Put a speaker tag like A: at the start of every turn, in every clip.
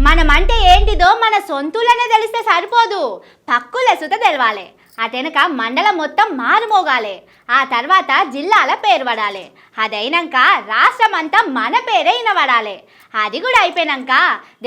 A: మనమంటే ఏంటిదో మన సొంతులనే తెలిస్తే సరిపోదు, పక్కుల సుత తెలవాలి. అటెనక మండలం మొత్తం మారుమోగాలి, ఆ తర్వాత జిల్లాల పేరు పడాలి, అదైనాక రాష్ట్రం అంతా మన పేరే వినబడాలి. అది కూడా అయిపోయినాక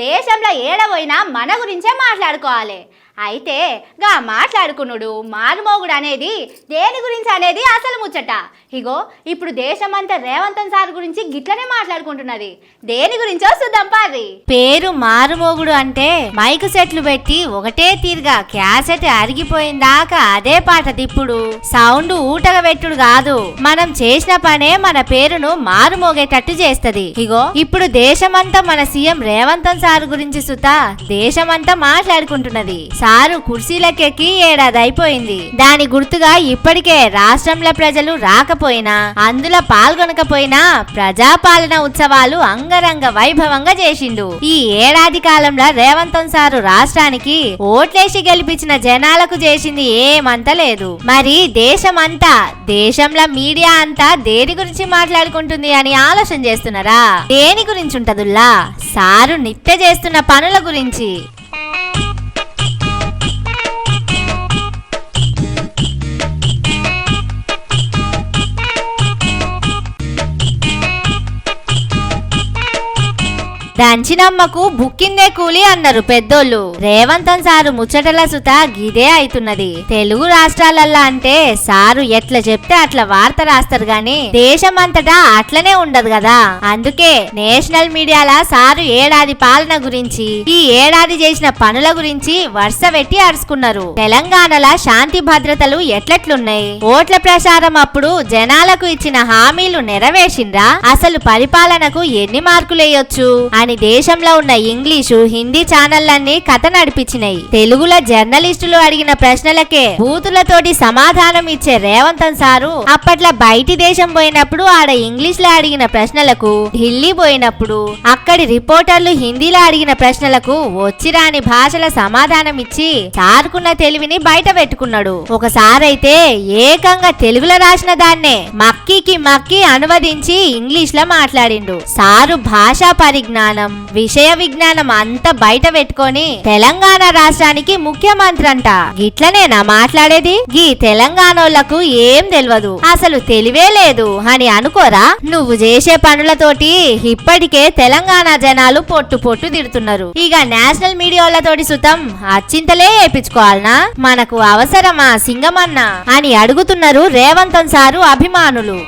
A: దేశంలో ఏడపోయినా మన గురించే మాట్లాడుకోవాలి. అయితే గా మాట్లాడుకునుడు మారుమోగుడు అనేది దేని గురించి అనేది అసలు ముచ్చట. ఇగో ఇప్పుడు దేశమంతా రేవంత్ సార్ గురించి గిట్లనే మాట్లాడుకుంటున్నది. దేని గురించో చూద్దాం పారి. పేరు మారుమోగుడు అంటే మైక్ సెట్లు పెట్టి ఒకటే తీరుగా క్యాసెట్ అరిగిపోయిందాకా అదే పాట తిప్పుడు సౌండ్ ఊటగా పెట్టుడు కాదు, మనం చేసిన పనే మన పేరును మారుమోగేటట్టు చేస్తది. ఇగో ఇప్పుడు దేశమంతా మన సీఎం రేవంత్ సార్ గురించి సుతా దేశమంతా మాట్లాడుకుంటున్నది. సారు కుర్చీలకెక్కి ఏడాది అయిపోయింది. దాని గుర్తుగా ఇప్పటికే రాష్ట్రంలో ప్రజలు రాకపోయినా అందులో పాల్గొనకపోయినా ప్రజాపాలన ఉత్సవాలు అంగరంగ వైభవంగా చేసిండు. ఈ ఏడాది కాలంలో రేవంత్ సారు రాష్ట్రానికి ఓట్లేసి గెలిపించిన జనాలకు చేసింది ఏమంత లేదు. మరి దేశంలో మీడియా అంతా దేని గురించి మాట్లాడుకుంటుంది అని ఆలోచన చేస్తున్నారా? దేని గురించి ఉంటదుల్లా? సారు నిత్య చేస్తున్న పనుల గురించి. దంచినమ్మకు బుక్కిందే కూలి అన్నారు పెద్దోళ్ళు. రేవంత్ సారు ముచ్చటల సుత గిదే అయితున్నది. తెలుగు రాష్ట్రాలల్లా అంటే సారు ఎట్లా చెప్తే అట్లా వార్త రాస్తారు గాని దేశమంతటా అట్లనే ఉండదు కదా. అందుకే నేషనల్ మీడియాల సారు ఏడాది పాలన గురించి ఈ ఏడాది చేసిన పనుల గురించి వరుస పెట్టి అరుచుకున్నారు. తెలంగాణలో శాంతి భద్రతలు ఎట్లట్లున్నాయి, ఓట్ల ప్రచారం అప్పుడు జనాలకు ఇచ్చిన హామీలు నెరవేర్చిండ్రా, అసలు పరిపాలనకు ఎన్ని మార్కులేయొచ్చు అని దేశంలో ఉన్న ఇంగ్లీషు హిందీ ఛానళ్లన్నీ కథ నడిపించినాయి. తెలుగులో జర్నలిస్టులు అడిగిన ప్రశ్నలకే బూతులతోటి సమాధానం ఇచ్చే రేవంత్ సారు అప్పట్లో బయటి దేశం పోయినప్పుడు ఆడ ఇంగ్లీష్ లో అడిగిన ప్రశ్నలకు, ఢిల్లీ పోయినప్పుడు అక్కడి రిపోర్టర్లు హిందీలో అడిగిన ప్రశ్నలకు వచ్చిరాని భాషల సమాధానం ఇచ్చి సారుకున్న తెలివిని బయట పెట్టుకున్నాడు. ఒకసారైతే ఏకంగా తెలుగులో రాసిన దాన్నే మక్కీ అనువదించి ఇంగ్లీష్ లో మాట్లాడిండు. సారు భాషా పరిజ్ఞానం, విషయ విజ్ఞానం అంతా బయట పెట్టుకొని తెలంగాణ రాష్ట్రానికి ముఖ్యమంత్రి అంట. గిట్లనేనా మాట్లాడేది? గీ తెలంగాణోళ్లకు ఏం తెలియదు, అసలు తెలివే లేదు అని అనుకోరా? నువ్వు చేసే పనులతోటి ఇప్పటికే తెలంగాణ జనాలు పొట్టు తిడుతున్నారు. ఇక నేషనల్ మీడియాలతోటి సుతం అచ్చింతలే వేయించుకోవాలనా? మనకు అవసరమా సింగమన్నా అని అడుగుతున్నారు రేవంత్ సారు అభిమానులు.